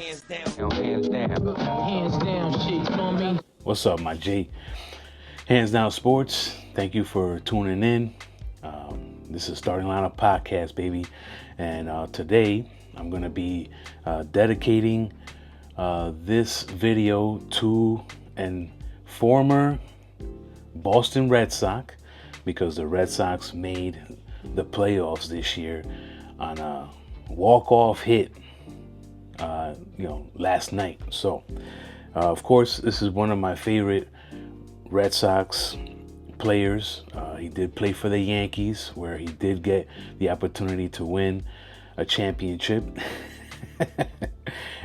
Hands down. Hands down. Hands down shit, you know what I mean? What's up, my G? Hands Down Sports. Thank you for tuning in. This is Starting Lineup Podcast, baby. And today I'm going to be dedicating this video to a former Boston Red Sox, because the Red Sox made the playoffs this year on a walk-off hit, last night. So, of course, this is one of my favorite Red Sox players. He did play for the Yankees, where he did get the opportunity to win a championship.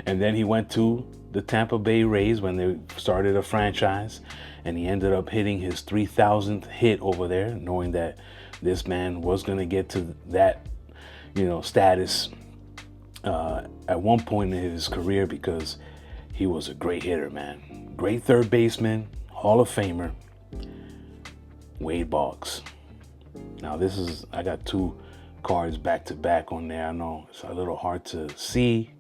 And then he went to the Tampa Bay Rays when they started a franchise, and he ended up hitting his 3,000th hit over there, knowing that this man was going to get to that, status at one point in his career, because he was a great hitter, man. Great third baseman, Hall of Famer, Wade Boggs. Now I got two cards back to back on there. I know it's a little hard to see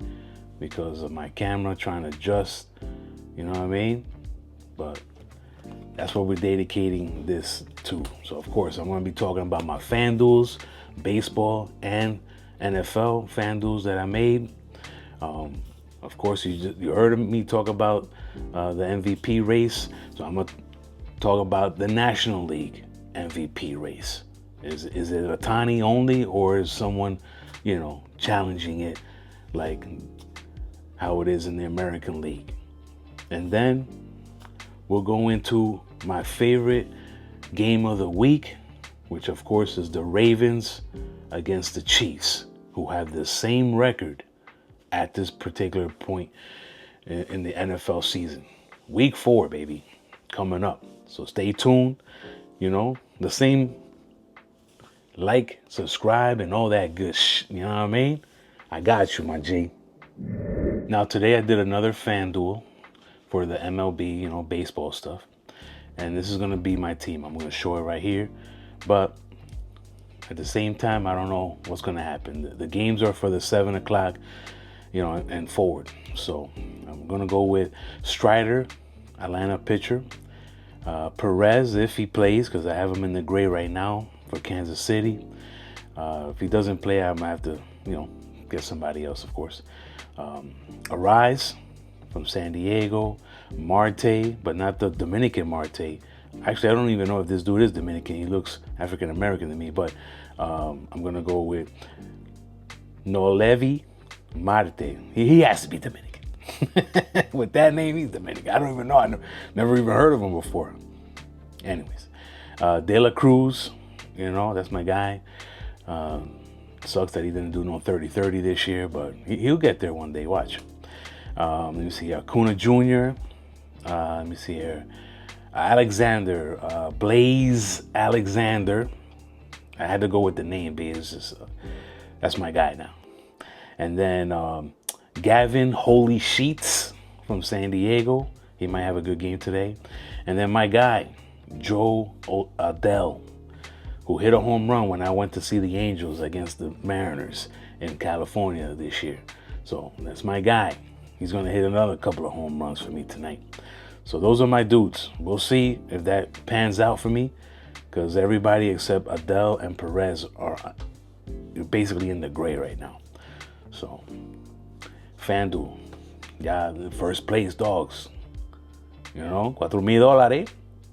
because of my camera trying to adjust, you know what I mean? But that's what we're dedicating this to. So of course I'm going to be talking about my FanDuels, baseball and NFL FanDuels that I made. Of course you heard me talk about the MVP race, so I'm going to talk about the National League MVP race. Is it Ohtani only, or is someone, challenging it like how it is in the American League? And then we'll go into my favorite game of the week, which of course is the Ravens against the Chiefs, who have the same record at this particular point in the NFL season. Week 4, baby, coming up. So stay tuned. The same like, subscribe, and all that good you know what I mean? I got you, my G. Now today I did another FanDuel for the MLB, baseball stuff. And this is going to be my team. I'm going to show it right here. But at the same time, I don't know what's going to happen. The games are for the 7 o'clock, and forward. So I'm going to go with Strider, Atlanta pitcher. Perez, if he plays, because I have him in the gray right now for Kansas City. If he doesn't play, I might have to, get somebody else, of course. Arise from San Diego. Marte, but not the Dominican Marte. Actually, I don't even know if this dude is Dominican. He looks African American to me, but I'm going to go with Noelvi Marte. He has to be Dominican. With that name, he's Dominican. I don't even know. I never even heard of him before. Anyways, De La Cruz, that's my guy. Sucks that he didn't do no 30-30 this year, but he'll get there one day. Watch. Let me see. Acuna Jr. Let me see here. Alexander, Blaze Alexander. I had to go with the name because that's my guy now. And then Gavin Holy Sheets from San Diego. He might have a good game today. And then my guy, Joe Adell, who hit a home run when I went to see the Angels against the Mariners in California this year. So that's my guy. He's going to hit another couple of home runs for me tonight. So those are my dudes. We'll see if that pans out for me, because everybody except Adele and Perez are basically in the gray right now. So FanDuel, the first place dogs. $4,000.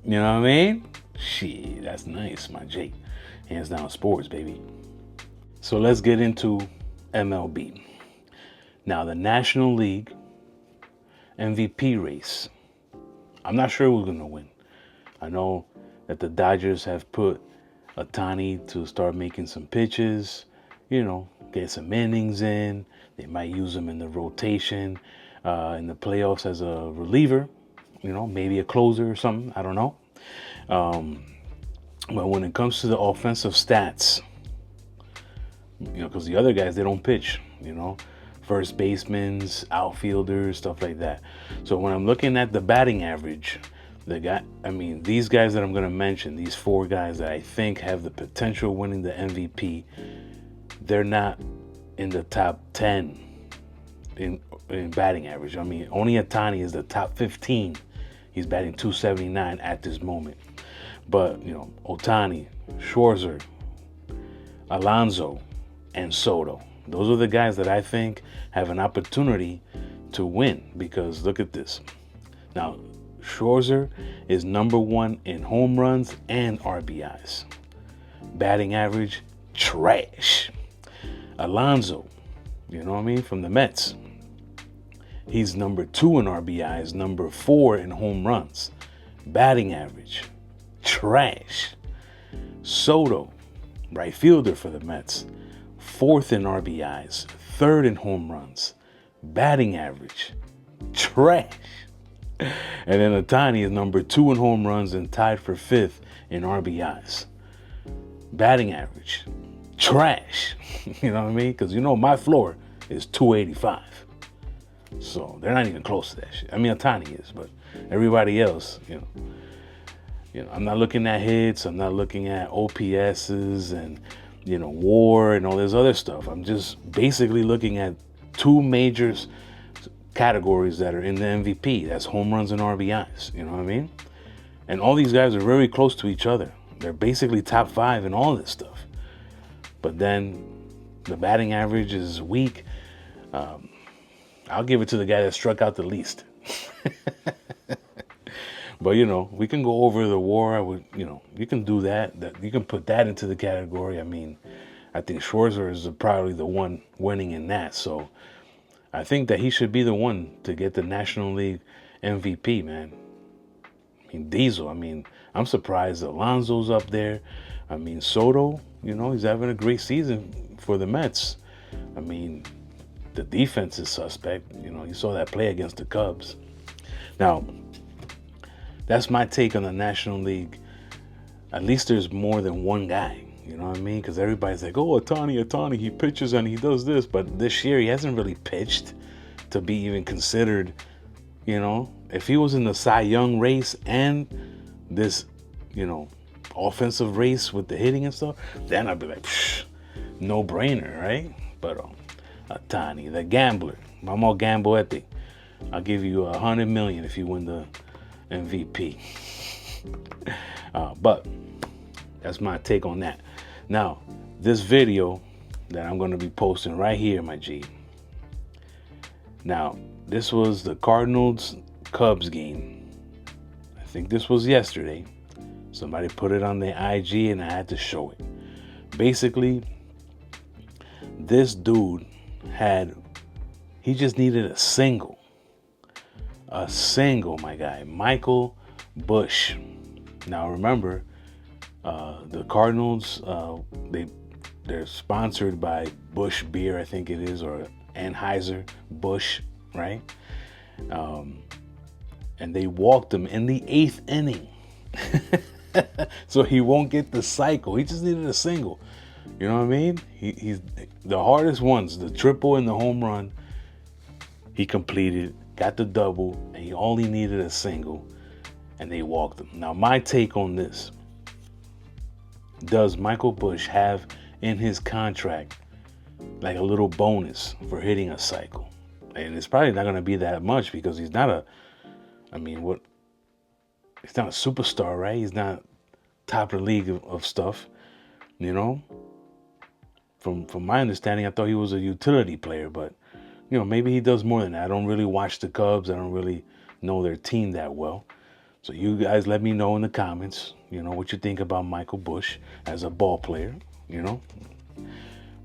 You know what I mean? Shit, that's nice, my J. Hands Down Sports, baby. So let's get into MLB. Now, the National League MVP race. I'm not sure who's going to win. I know that the Dodgers have put Ohtani to start making some pitches, get some innings in. They might use him in the rotation in the playoffs as a reliever, maybe a closer or something. I don't know. But when it comes to the offensive stats, because the other guys, they don't pitch, first basemen, outfielders, stuff like that. So when I'm looking at the batting average, these guys that I'm going to mention, these 4 guys that I think have the potential of winning the MVP, they're not in the top 10 in batting average. I mean, only Ohtani is the top 15. He's batting 279 at this moment. But, you know, Ohtani, Scherzer, Alonso, and Soto. Those are the guys that I think have an opportunity to win, because look at this. Now, Scherzer is number 1 in home runs and RBIs. Batting average, trash. Alonso, you know what I mean, from the Mets, he's number 2 in RBIs, number 4 in home runs. Batting average, trash. Soto, right fielder for the Mets, 4th in RBIs, 3rd in home runs. Batting average, trash. And then Ohtani is number 2 in home runs and tied for 5th in RBIs. Batting average, trash. You know what I mean? Because you know my floor is 285. So they're not even close to that shit. I mean, Ohtani is, but everybody else, you know, I'm not looking at hits. I'm not looking at OPSs and, you know, WAR and all this other stuff. I'm just basically looking at 2 major categories that are in the MVP. That's home runs and RBIs. You know what I mean? And all these guys are very close to each other. They're basically top 5 in all this stuff. But then the batting average is weak. I'll give it to the guy that struck out the least. But, you know, we can go over the WAR. You know, you can do that. You can put that into the category. I mean, I think Scherzer is probably the one winning in that. So I think that he should be the one to get the National League MVP, man. I mean, Diesel, I mean, I'm surprised Alonso's up there. I mean, Soto, you know, he's having a great season for the Mets. I mean, the defense is suspect. You know, you saw that play against the Cubs. Now, that's my take on the National League. At least there's more than one guy. You know what I mean? Because everybody's like, oh, Ohtani, he pitches and he does this. But this year, he hasn't really pitched to be even considered, you know. If he was in the Cy Young race and this, you know, offensive race with the hitting and stuff, then I'd be like, no brainer, right? But Ohtani, the gambler, vamos gamboete. I'll give you $100 million if you win the MVP. But that's my take on that. Now, this video that I'm going to be posting right here, my G. Now, this was the Cardinals-Cubs game. I think this was yesterday. Somebody put it on their IG and I had to show it. Basically, this dude he just needed a single. A single, my guy. Michael Busch. Now, remember, the Cardinals, they're sponsored by Busch Beer, I think it is, or Anheuser-Busch, right? And they walked him in the 8th inning. So he won't get the cycle. He just needed a single. You know what I mean? He's the hardest ones, the triple and the home run, he completed, got the double, and he only needed a single, and they walked him. Now, my take on this: does Michael Busch have in his contract like a little bonus for hitting a cycle? And it's probably not going to be that much because he's not he's not a superstar, right? He's not top of the league of stuff, you know? From my understanding, I thought he was a utility player, but, you know, maybe he does more than that. I don't really watch the Cubs. I don't really know their team that well. So you guys let me know in the comments, you know, what you think about Michael Busch as a ball player, you know?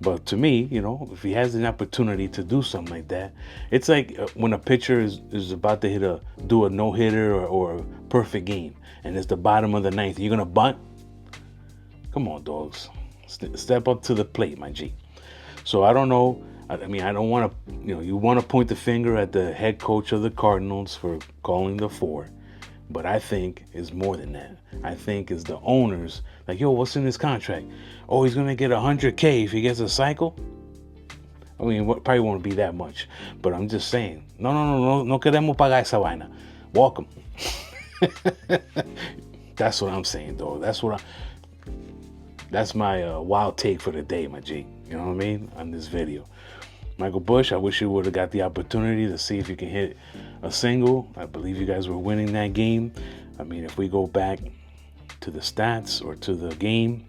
But to me, you know, if he has an opportunity to do something like that, it's like when a pitcher is about to do a no-hitter or a perfect game, and it's the bottom of the 9th. You're going to bunt? Come on, dogs. Step up to the plate, my G. So I don't know. I mean, I don't want to, you know, you want to point the finger at the head coach of the Cardinals for calling the 4. But I think it's more than that. I think it's the owners. Like, yo, what's in his contract? Oh, he's going to get $100K if he gets a cycle? I mean, probably won't be that much. But I'm just saying. No queremos pagar esa vaina. Walk him. That's what I'm saying, though. That's my wild take for the day, my G. You know what I mean? On this video. Michael Bush, I wish you would have got the opportunity to see if you can hit a single. I believe you guys were winning that game. I mean, if we go back to the stats or to the game,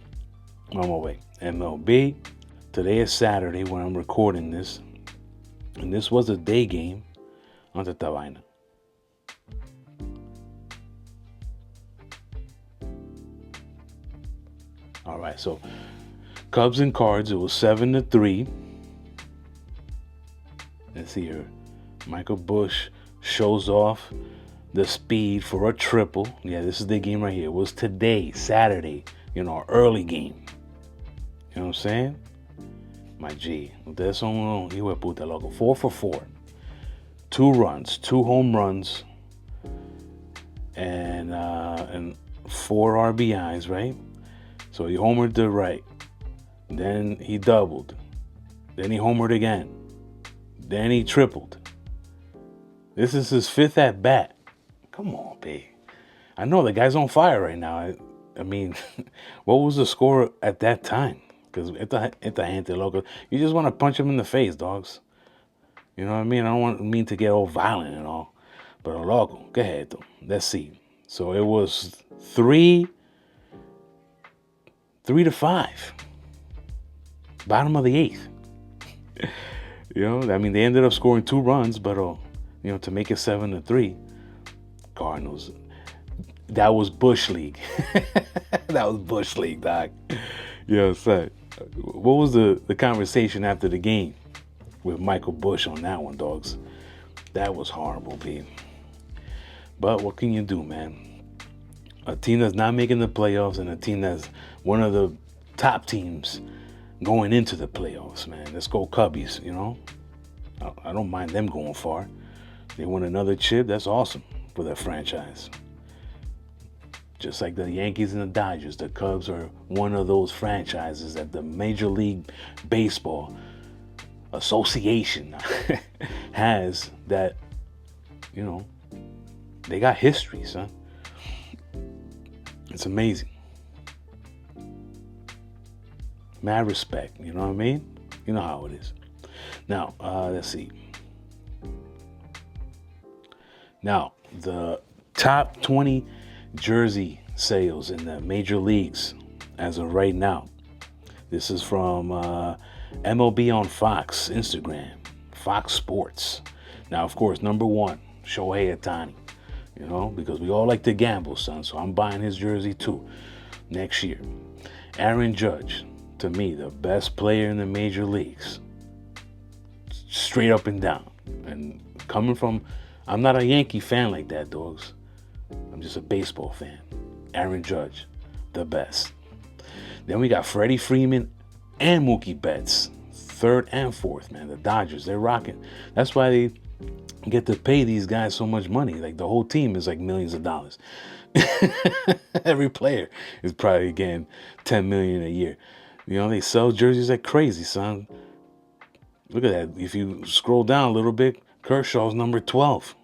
MLB. Today is Saturday when I'm recording this, and this was a day game. Onde esta vaina? All right, so Cubs and Cards, it was 7-3. Let's see here. Michael Bush shows off the speed for a triple. Yeah, this is the game right here. It was today, Saturday, early game. You know what I'm saying? My G. Ustedes son unos hijo de puta, loco. 4 for 4. 2 runs, 2 home runs, and 4 RBIs, right? So he homered to right. Then he doubled. Then he homered again. Then he tripled. This is his 5th at bat. Come on, babe. I know the guy's on fire right now. I mean, what was the score at that time? Because esta gente loco, you just want to punch him in the face, dogs. You know what I mean? I don't mean to get all violent and all. But loco, go ahead though. Let's see. So it was 3-5. Bottom of the 8th. I mean, they ended up scoring 2 runs, but to make it 7-3, Cardinals. That was Bush League. That was Bush League, Doc. So what was the conversation after the game with Michael Bush on that one, dogs? That was horrible, B. But what can you do, man? A team that's not making the playoffs and a team that's one of the top teams going into the playoffs, man. Let's go Cubbies, I don't mind them going far. They win another chip, that's awesome for their franchise. Just like the Yankees and the Dodgers, the Cubs are one of those franchises that the Major League Baseball Association has that, they got history, son. It's amazing. Mad respect, you know what I mean? You know how it is. Now, let's see. Now, the top 20 jersey sales in the major leagues as of right now. This is from MLB on Fox, Instagram, Fox Sports. Now, of course, number 1, Shohei Ohtani, because we all like to gamble, son. So I'm buying his jersey too next year. Aaron Judge, to me, the best player in the major leagues. Straight up and down. And coming from, I'm not a Yankee fan like that, dogs. I'm just a baseball fan. Aaron Judge, the best. Then we got Freddie Freeman and Mookie Betts, 3rd and 4th, man. The Dodgers, they're rocking. That's why they get to pay these guys so much money. Like, the whole team is like millions of dollars. Every player is probably getting $10 million a year. They sell jerseys like crazy, son. Look at that. If you scroll down a little bit, Kershaw's number 12.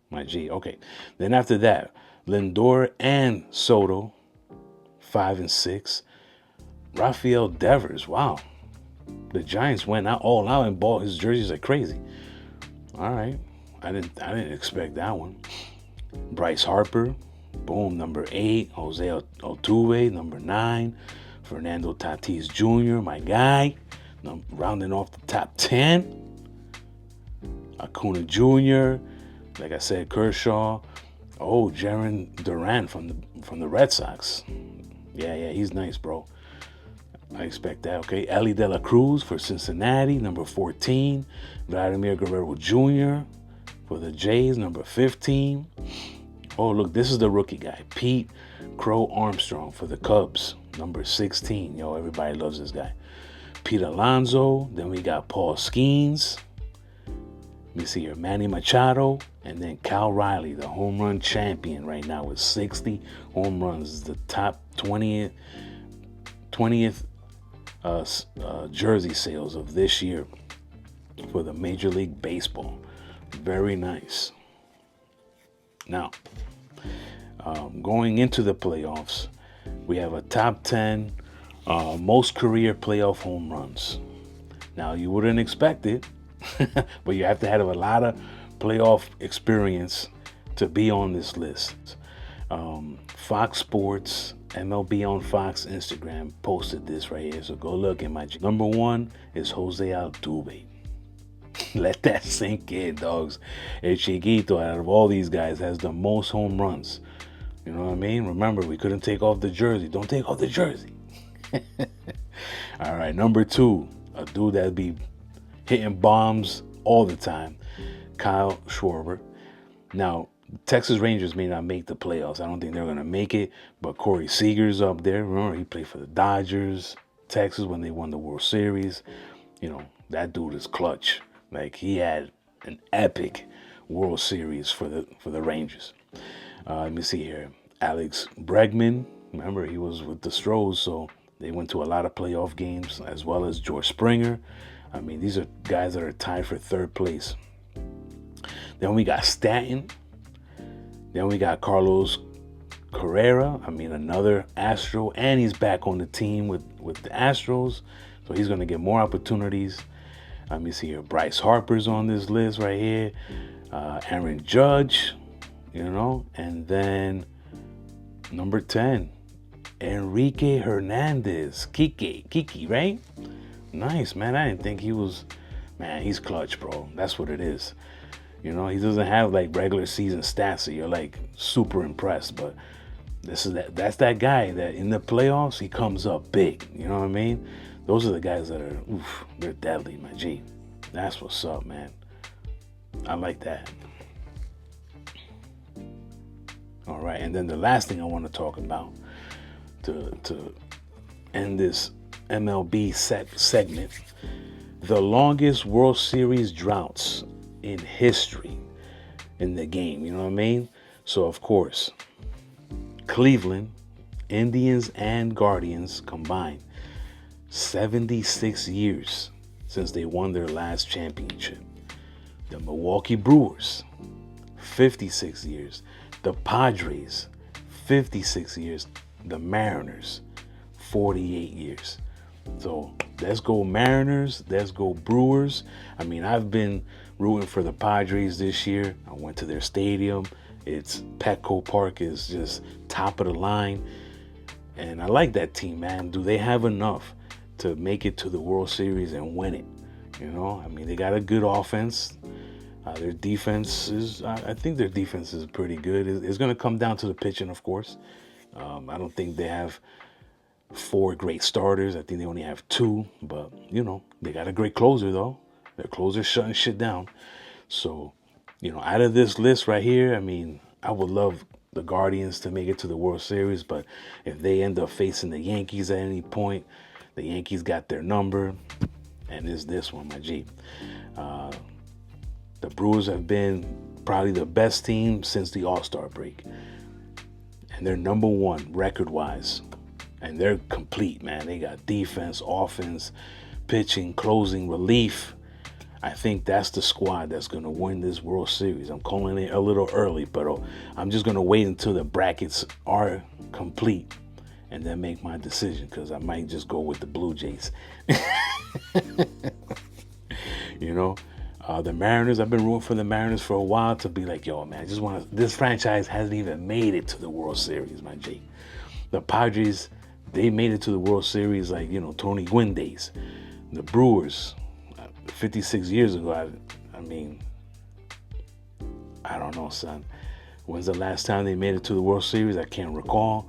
My G. Okay. Then after that, Lindor and Soto, 5 and 6. Rafael Devers. Wow. The Giants went all out and bought his jerseys like crazy. All right. I didn't expect that one. Bryce Harper. Boom. Number 8. Jose Altuve. Number 9. Fernando Tatis Jr. My guy. Rounding off the top 10. Acuna Jr. Like I said, Kershaw. Oh, Jarren Duran from the Red Sox. Yeah, he's nice, bro. I expect that, okay? Ellie De La Cruz for Cincinnati, number 14. Vladimir Guerrero Jr. for the Jays, number 15. Oh, look, this is the rookie guy. Pete Crow Armstrong for the Cubs, number 16. Yo, everybody loves this guy. Pete Alonso. Then we got Paul Skeens. Let me see here. Manny Machado. And then Cal Riley, the home run champion right now with 60 home runs. The top 20th jersey sales of this year for the Major League Baseball. Very nice. Now, going into the playoffs, we have a top 10 most career playoff home runs. Now, you wouldn't expect it, but you have to have a lot of playoff experience to be on this list. Fox Sports, MLB on Fox Instagram posted this right here, so go look at my number one is Jose Altuve. Let that sink in, dogs. El Chiquito, out of all these guys, has the most home runs. You know what I mean? Remember, we couldn't take off the jersey. Don't take off the jersey. All right, number two, a dude that'd be hitting bombs all the time, Kyle Schwarber. Now, Texas Rangers may not make the playoffs. I don't think they're going to make it, but Corey Seager's up there. Remember, he played for the Dodgers, Texas, when they won the World Series. You know, that dude is clutch. Like, he had an epic World Series for the Rangers. Let me see here. Alex Bregman, remember, he was with the Stros, so they went to a lot of playoff games, as well as George Springer. I mean, these are guys that are tied for third place. Then we got Stanton. Then we got Carlos Correa. I mean, another Astro, and he's back on the team with the Astros, so he's going to get more opportunities. Let me see here. Bryce Harper's on this list right here. Aaron Judge, you know, and then number 10, Enrique Hernandez. Kiki, right? Nice, man. I didn't think he was, man, he's clutch, bro. That's what it is. You know, he doesn't have like regular season stats so you're like super impressed, but that's that guy that in the playoffs he comes up big. You know what I mean? Those are the guys that are, they're deadly, my G. That's what's up, man. I like that. All right, and then the last thing I want to talk about to end this MLB segment, the longest World Series droughts in history in the game, you know what I mean? So, of course, Cleveland, Indians, and Guardians combined, 76 years since they won their last championship. The Milwaukee Brewers, 56 years. The Padres, 56 years. The Mariners, 48 years. So let's go Mariners, let's go Brewers. I mean, I've been rooting for the Padres this year. I went to their stadium. It's Petco Park is just top of the line. And I like that team, man. Do they have enough to make it to the World Series and win it? You know, I mean, they got a good offense. Their defense is, I think their defense is pretty good. It's going to come down to the pitching, of course. I don't think they have 4 great starters. I think they only have 2, but you know, they got a great closer though. Their closer's shutting shit down. So, you know, out of this list right here, I mean, I would love the Guardians to make it to the World Series, but if they end up facing the Yankees at any point, the Yankees got their number, and it's this one, my G. The Brewers have been probably the best team since the All-Star break. And they're number 1 record-wise. And they're complete, man. They got defense, offense, pitching, closing, relief. I think that's the squad that's going to win this World Series. I'm calling it a little early, but I'm just going to wait until the brackets are complete and then make my decision, because I might just go with the Blue Jays. You know? The Mariners, I've been rooting for the Mariners for a while to be like, yo, man, I just want to, this franchise hasn't even made it to the World Series, my G. The Padres, they made it to the World Series like, you know, Tony Gwynn days. The Brewers, 56 years ago, I mean, I don't know, son. When's the last time they made it to the World Series? I can't recall.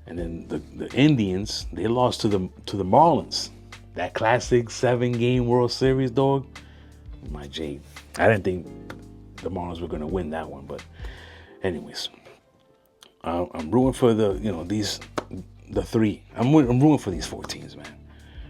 And then the Indians, they lost to the Marlins. That classic 7-game World Series, dog. My J. I didn't think the Marlins were going to win that one, but anyways, I'm rooting for the 3. I'm rooting for these 4 teams, man.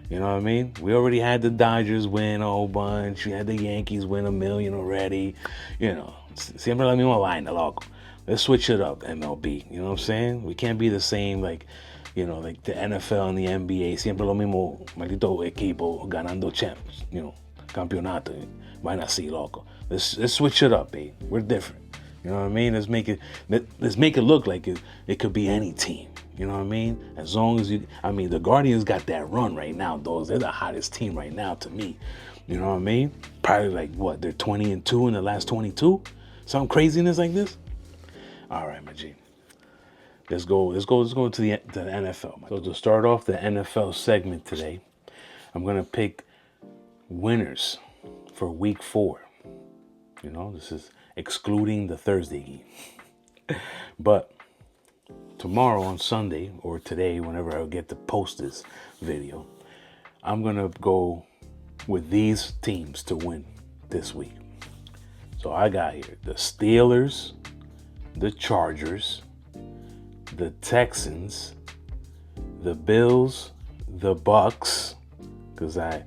You know what I mean? We already had the Dodgers win a whole bunch. We had the Yankees win 1 million already. You know, siempre la misma vaina, loco. Let's switch it up, MLB. You know what I'm saying? We can't be the same, like, you know, like the NFL and the NBA. Siempre lo mismo, maldito equipo ganando champs, you know, campeonato. Vaina así, loco. Let's switch it up, babe. We're different. You know what I mean? Let's make it look like it could be any team. You know what I mean? As long as the Guardians got that run right now, though. They're the hottest team right now to me. You know what I mean? Probably like what? They're 20-2 in the last 22? Some craziness like this? All right, my G. Let's go to the NFL. So to start off the NFL segment today, I'm gonna pick winners for week 4. You know, this is excluding the Thursday game. But tomorrow on Sunday, or today, whenever I get to post this video, I'm gonna go with these teams to win this week. So I got here the Steelers, the Chargers, the Texans, the Bills, the Bucks, because I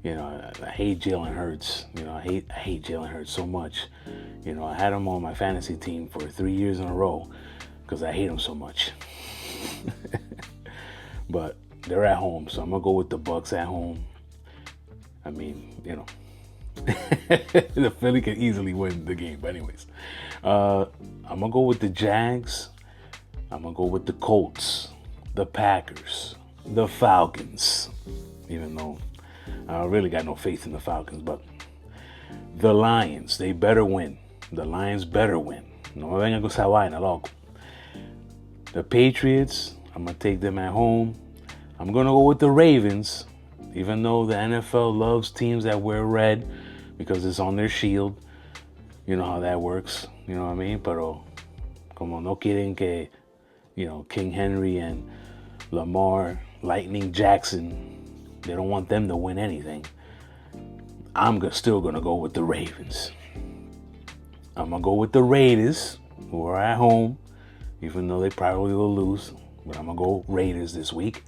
hate Jalen Hurts. I hate Jalen Hurts so much. I had him on my fantasy team for 3 years in a row because I hate him so much. But they're at home, so I'm gonna go with the Bucks at home. The Philly can easily win the game. But anyways, I'm gonna go with the Jags. I'm gonna go with the Colts, the Packers, the Falcons, even though I really got no faith in the Falcons, but the Lions, they better win. The Lions better win. No me vengan con esa vaina, loco. The Patriots, I'm gonna take them at home. I'm gonna go with the Ravens, even though the NFL loves teams that wear red because it's on their shield. You know how that works. You know what I mean? Pero como no quieren que, King Henry and Lamar, Lightning Jackson, they don't want them to win anything. I'm still going to go with the Ravens. I'm going to go with the Raiders, who are at home, even though they probably will lose. But I'm going to go Raiders this week.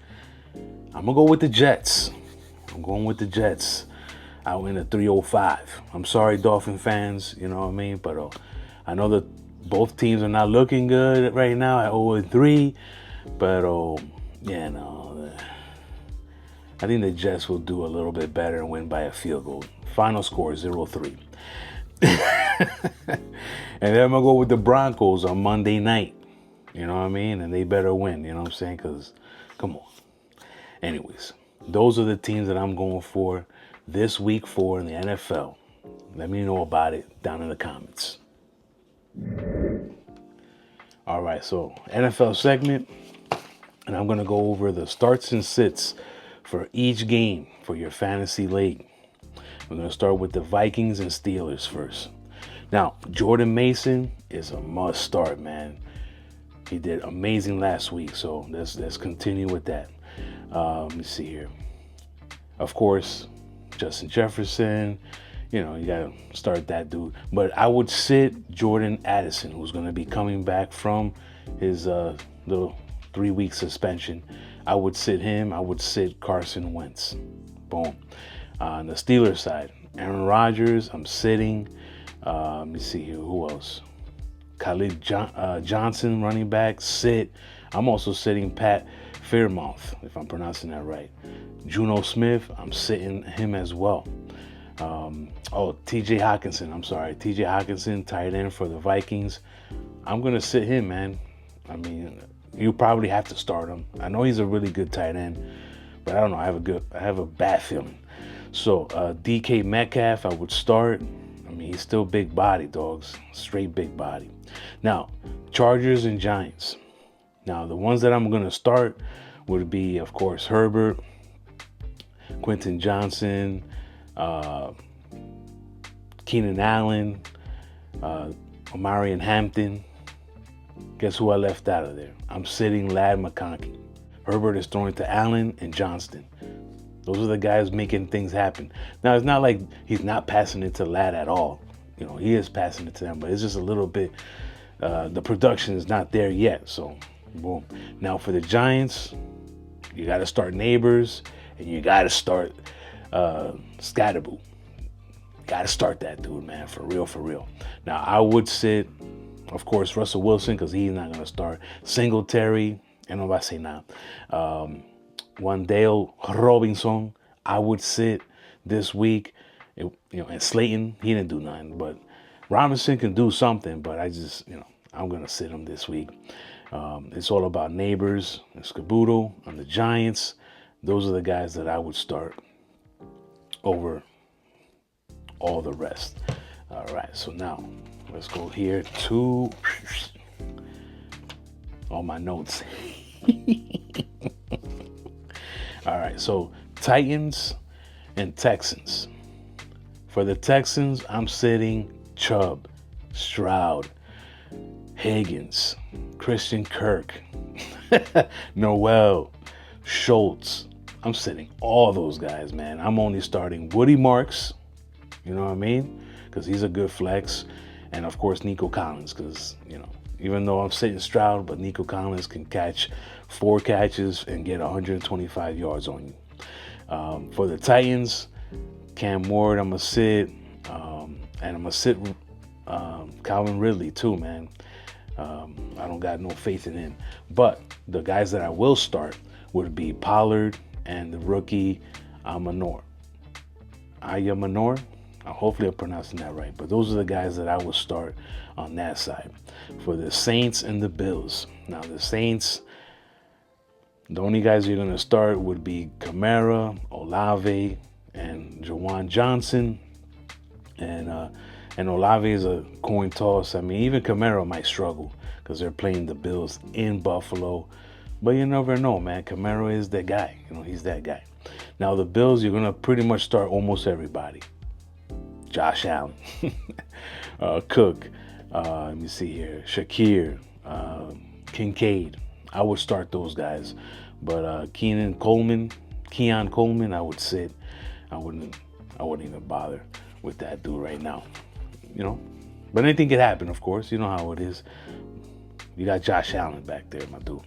I'm going to go with the Jets. I'm going with the Jets out in the 305. I'm sorry, Dolphin fans, you know what I mean? But I know that both teams are not looking good right now at 0-3. But, I think the Jets will do a little bit better and win by a field goal. Final score 0-3. And then I'm going to go with the Broncos on Monday night. You know what I mean? And they better win, you know what I'm saying? Because, come on. Anyways, those are the teams that I'm going for this week 4 in the NFL. Let me know about it down in the comments. All right, so NFL segment. And I'm going to go over the starts and sits for each game for your fantasy league. We're going to start with the Vikings and Steelers first. Now, Jordan Mason is a must start, man. He did amazing last week, so let's continue with that. Let me see here. Of course, Justin Jefferson, you got to start that dude. But I would sit Jordan Addison, who's going to be coming back from his little 3-week suspension. I would sit him. I would sit Carson Wentz. Boom. On the Steelers side, Aaron Rodgers, I'm sitting. Let me see here. Who else? Khalid Johnson, running back, sit. I'm also sitting Pat Fairmouth, if I'm pronouncing that right. Juno Smith, I'm sitting him as well. TJ Hawkinson, TJ Hawkinson, tight end for the Vikings. I'm going to sit him, man. You probably have to start him. I know he's a really good tight end, but I don't know. I have a bad feeling. So DK Metcalf, I would start. He's still big body, dogs. Straight big body. Now, Chargers and Giants. Now, the ones that I'm going to start would be, of course, Herbert, Quentin Johnson, Keenan Allen, Omarion Hampton. Guess who I left out of there? I'm sitting Ladd McConkey. Herbert is throwing to Allen and Johnston. Those are the guys making things happen. Now, it's not like he's not passing it to Ladd at all. He is passing it to them, but it's just a little bit, the production is not there yet. So, boom. Now, for the Giants, you got to start Neighbors, and you got to start Scatterboo. Got to start that dude, man, for real. Now, I would sit, of course, Russell Wilson, because he's not going to start. Singletary, and no va a say nada. Wan'Dale Robinson, I would sit this week. And Slayton, he didn't do nothing. But Robinson can do something, but I'm going to sit him this week. It's all about Neighbors and Scabudo on the Giants. Those are the guys that I would start over all the rest. All right, so now let's go here to all my notes. All right, so Titans and Texans. For the Texans, I'm sitting Chubb, Stroud, Higgins, Christian Kirk, Noel, Schultz. I'm sitting all those guys, man. I'm only starting Woody Marks, you know what I mean? Because he's a good flex. And of course, Nico Collins, because, you know, even though I'm sitting Stroud, but Nico Collins can catch 4 catches and get 125 yards on you. For the Titans, Cam Ward, I'm going to sit. And I'm going to sit Calvin Ridley too, man. I don't got no faith in him. But the guys that I will start would be Pollard and the rookie Ayamanor. Hopefully I'm pronouncing that right. But those are the guys that I will start on that side. For the Saints and the Bills. Now the Saints, the only guys you're going to start would be Kamara, Olave, and Jawan Johnson. And Olave is a coin toss. I mean, even Kamara might struggle because they're playing the Bills in Buffalo. But you never know, man. Kamara is that guy. You know, he's that guy. Now, the Bills, you're going to pretty much start almost everybody. Josh Allen, Cook, let me see here, Shakir, Kincaid. I would start those guys. But Keon Coleman, I would sit. I wouldn't even bother with that dude right now. You know, but anything could happen, of course. You know how it is. You got Josh Allen back there, my dude.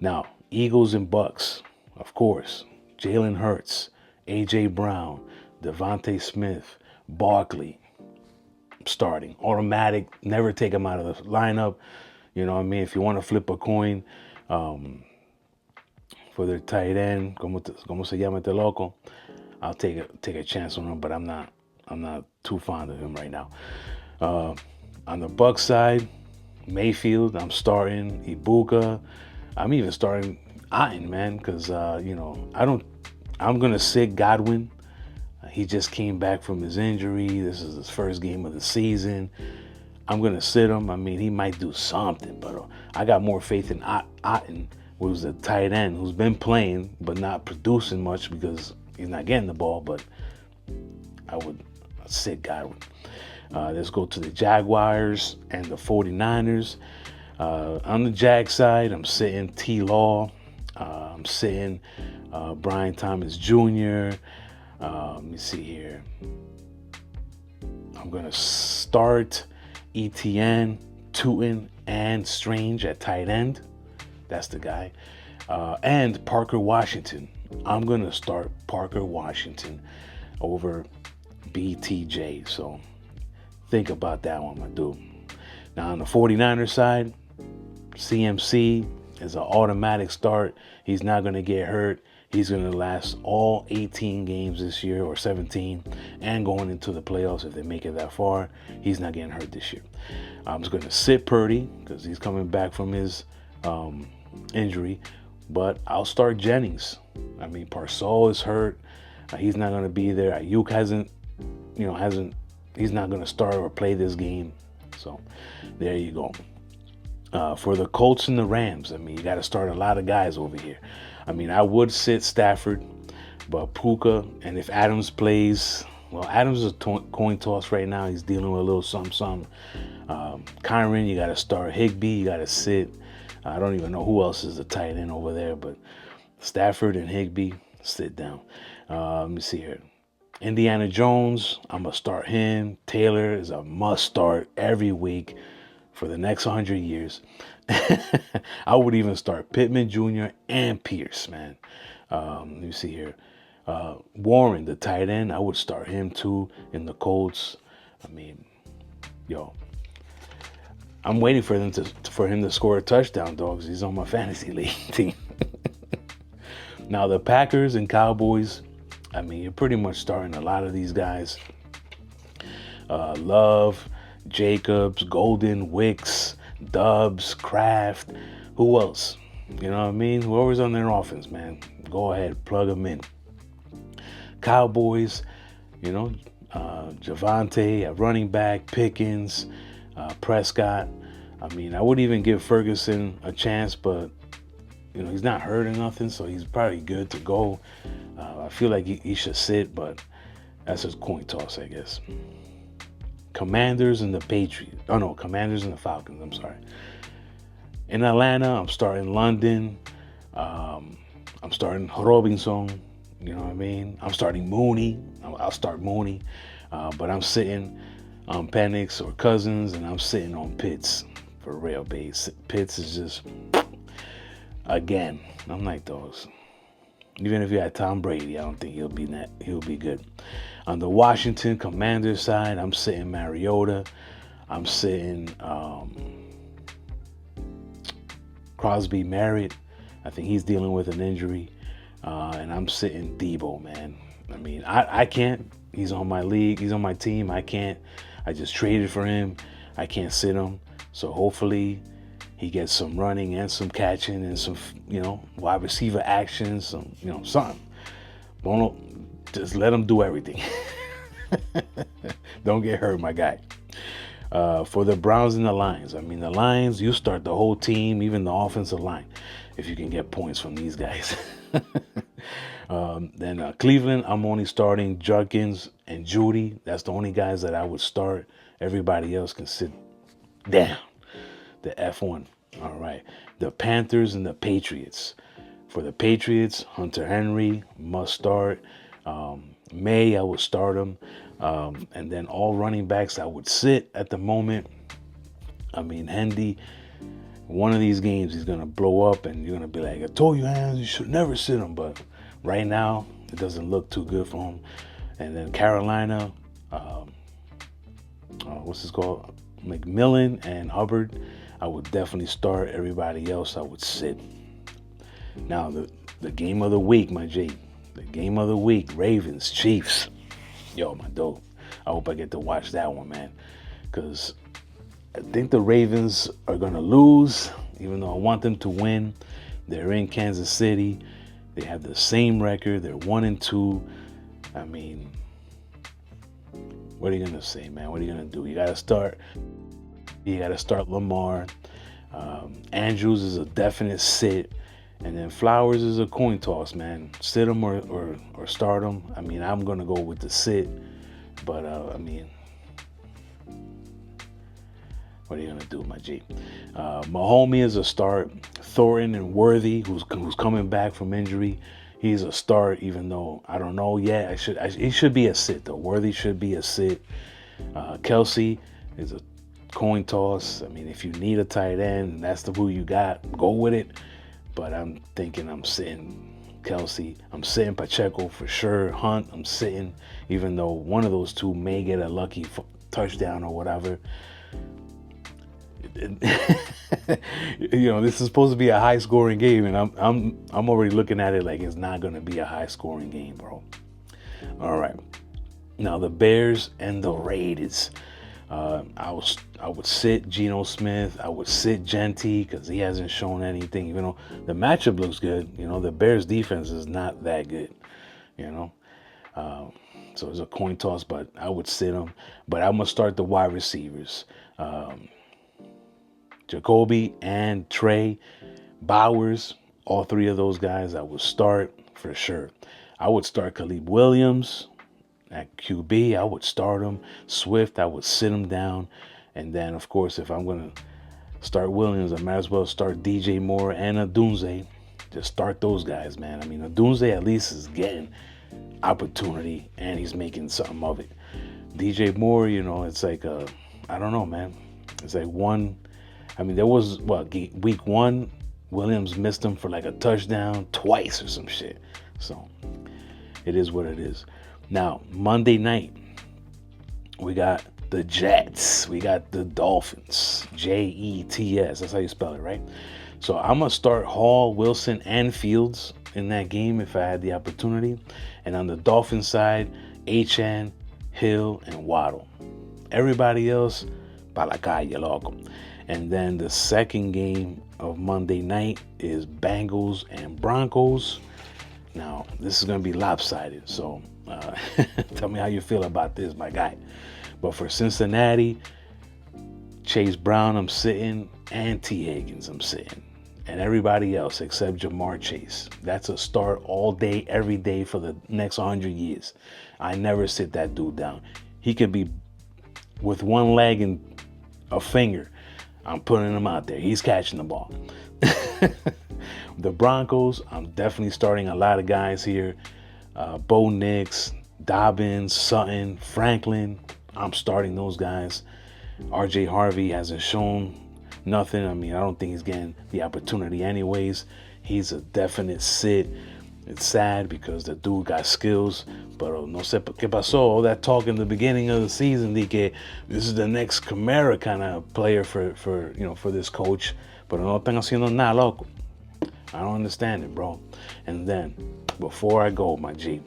Now, Eagles and Bucks, of course. Jalen Hurts, A.J. Brown, Devontae Smith, Barkley, starting. Automatic, never take him out of the lineup. You know what I mean? If you want to flip a coin for their tight end, como se llama este loco, I'll take a chance on him, but I'm not too fond of him right now. On the Bucs side, Mayfield, I'm starting. Ibuka, I'm even starting Otten, man, because I'm gonna sit Godwin. He just came back from his injury. This is his first game of the season. I'm gonna sit him. I mean, he might do something, but I got more faith in Otten, who's a tight end who's been playing but not producing much because he's not getting the ball. But I would sit Godwin. Let's go to the Jaguars and the 49ers. On the Jag side, I'm sitting T-Law. I'm sitting Brian Thomas Jr. Let me see here. I'm going to start ETN, Tootin, and Strange at tight end. That's the guy. And Parker Washington. I'm going to start Parker Washington over BTJ. So think about that one, my dude. Now on the 49ers side, CMC is an automatic start. He's not going to get hurt. He's going to last all 18 games this year, or 17, and going into the playoffs if they make it that far. He's not getting hurt this year. I'm just going to sit Purdy because he's coming back from his injury, but I'll start Jennings. I mean, Parcell is hurt. He's not going to be there. Ayuk he's not going to start or play this game. So there you go. For the Colts and the Rams, I mean, you got to start a lot of guys over here. I mean, I would sit Stafford, but Puka, and if Adams plays, well, Adams is a coin toss right now. He's dealing with a little something. Kyron, you got to start. Higbee, you got to sit. I don't even know who else is the tight end over there, but Stafford and Higbee, sit down. Let me see here. Indiana Jones, I'm going to start him. Taylor is a must start every week for the next 100 years. I would even start Pittman Jr. and Pierce, man. Let me see here. Warren, the tight end, I would start him too in the Colts. I mean, I'm waiting for him to score a touchdown, dogs. He's on my fantasy league team. Now the Packers and Cowboys, I mean, you're pretty much starting a lot of these guys. Love, Jacobs, Golden, Wicks, Dubs, Kraft, Who else? You know what I mean? Whoever's on their offense, man, go ahead, plug them in. Cowboys, you know, Javante at running back, Pickens, Prescott. I mean, I would even give Ferguson a chance, but you know, he's not hurt or nothing, so he's probably good to go. I feel like he should sit, but that's a coin toss, I guess. Commanders and the Patriots. Oh no, Commanders and the Falcons. I'm sorry. In Atlanta, I'm starting London. I'm starting Robinson. You know what I mean? I'm starting Mooney. I'll start Mooney. But I'm sitting on Penix or Cousins, and I'm sitting on Pitts for real, base. Pitts is just, again, I'm like those. Even if you had Tom Brady, I don't think he'll be good. On the Washington Commanders side, I'm sitting Mariota. I'm sitting Crosby Merritt. I think he's dealing with an injury. And I'm sitting Debo, man. I mean, I can't. He's on my league. He's on my team. I can't. I just traded for him. I can't sit him. So hopefully he gets some running and some catching and some, you know, wide receiver action, some, you know, something. Don't just let him do everything. Don't get hurt, my guy. For the Browns and the Lions, I mean, the Lions, you start the whole team, even the offensive line, if you can get points from these guys. Then Cleveland, I'm only starting Judkins and Judy. That's the only guys that I would start. Everybody else can sit down. The F1. All right. The Panthers and the Patriots. For the Patriots, Hunter Henry must start. May, I would start him. And then all running backs I would sit at the moment. I mean, Hendy, one of these games he's going to blow up and you're going to be like, I told you, man, you should never sit him. But right now, it doesn't look too good for him. And then Carolina, what's this called? McMillan and Hubbard, I would definitely start. Everybody else, I would sit. Now, the game of the week, my G. The game of the week, Ravens, Chiefs. Yo, my dope. I hope I get to watch that one, man. Because I think the Ravens are going to lose, even though I want them to win. They're in Kansas City. They have the same record. They're 1-2. I mean, what are you going to say, man? What are you going to do? You got to start Lamar. Andrews is a definite sit. And then Flowers is a coin toss, man. Sit him or start him. I mean, I'm going to go with the sit. But, I mean, what are you going to do, my G? Mahomie is a start. Thornton and Worthy, who's coming back from injury, he's a start, even though I don't know yet. He should be a sit, though. Worthy should be a sit. Kelsey is a coin toss. I mean, if you need a tight end, and that's who you got, go with it. But I'm thinking I'm sitting Kelsey. I'm sitting Pacheco for sure. Hunt, I'm sitting, even though one of those two may get a lucky touchdown or whatever. You know, this is supposed to be a high-scoring game, and I'm already looking at it like it's not going to be a high-scoring game, bro. All right. Now, the Bears and the Raiders. I would sit Geno Smith. I would sit Genty because he hasn't shown anything. Even though the matchup looks good, you know, the Bears defense is not that good, you know. So it's a coin toss, but I would sit them. But I'm going to start the wide receivers. Jacoby and Trey, Bowers, all three of those guys I would start for sure. I would start Caleb Williams. At QB, I would start him. Swift, I would sit him down. And then, of course, if I'm going to start Williams, I might as well start DJ Moore and Adunze. Just start those guys, man. I mean, Adunze at least is getting opportunity, and he's making something of it. DJ Moore, you know, it's like, I don't know, man. It's like there was, week one, Williams missed him for like a touchdown twice or some shit. So, it is what it is. Now, Monday night, we got the Jets. We got the Dolphins. Jets. That's how you spell it, right? So I'm going to start Hall, Wilson, and Fields in that game if I had the opportunity. And on the Dolphins side, Hill, and Waddle. Everybody else, pa la calle, loco. And then the second game of Monday night is Bengals and Broncos. Now, this is going to be lopsided, so tell me how you feel about this, my guy. But for Cincinnati, Chase Brown, I'm sitting, and T. Higgins, I'm sitting. And everybody else except Jamar Chase. That's a start all day, every day for the next 100 years. I never sit that dude down. He could be with one leg and a finger. I'm putting him out there. He's catching the ball. The Broncos, I'm definitely starting a lot of guys here. Bo Nix, Dobbins, Sutton, Franklin. I'm starting those guys. RJ Harvey hasn't shown nothing. I mean, I don't think he's getting the opportunity anyways. He's a definite sit. It's sad because the dude got skills, but no sé qué pasó. All that talk in the beginning of the season, de que this is the next Kamara kind of player for this coach. But no están haciendo nada, loco. I don't understand it, bro. And then, before I go, my G,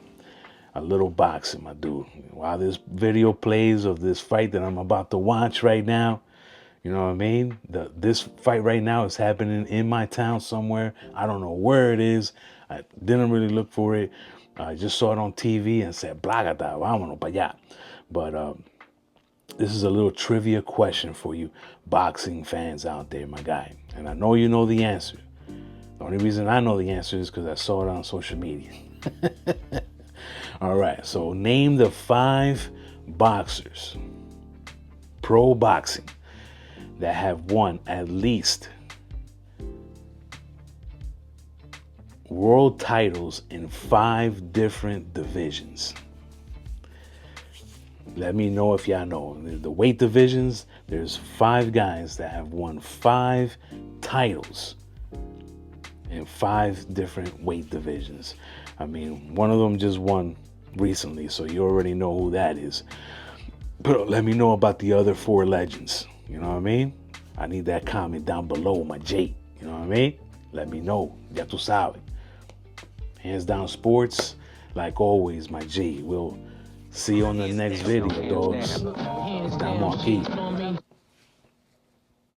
a little boxing, my dude. While this video plays of this fight that I'm about to watch right now, you know what I mean? This fight right now is happening in my town somewhere. I don't know where it is. I didn't really look for it. I just saw it on TV and said, Blagata, vámonos para allá. But this is a little trivia question for you boxing fans out there, my guy. And I know you know the answer. The only reason I know the answer is because I saw it on social media. All right, so name the 5 boxers, pro boxing, that have won at least world titles in 5 different divisions. Let me know if y'all know. The weight divisions, there's 5 guys that have won 5 titles in 5 different weight divisions. I mean, one of them just won recently, so you already know who that is. But let me know about the other 4 legends. You know what I mean? I need that comment down below, my J. You know what I mean? Let me know. Ya tú sabes. Hands Down Sports, like always, my G. We'll see you on the next video, dogs. Estamos aquí.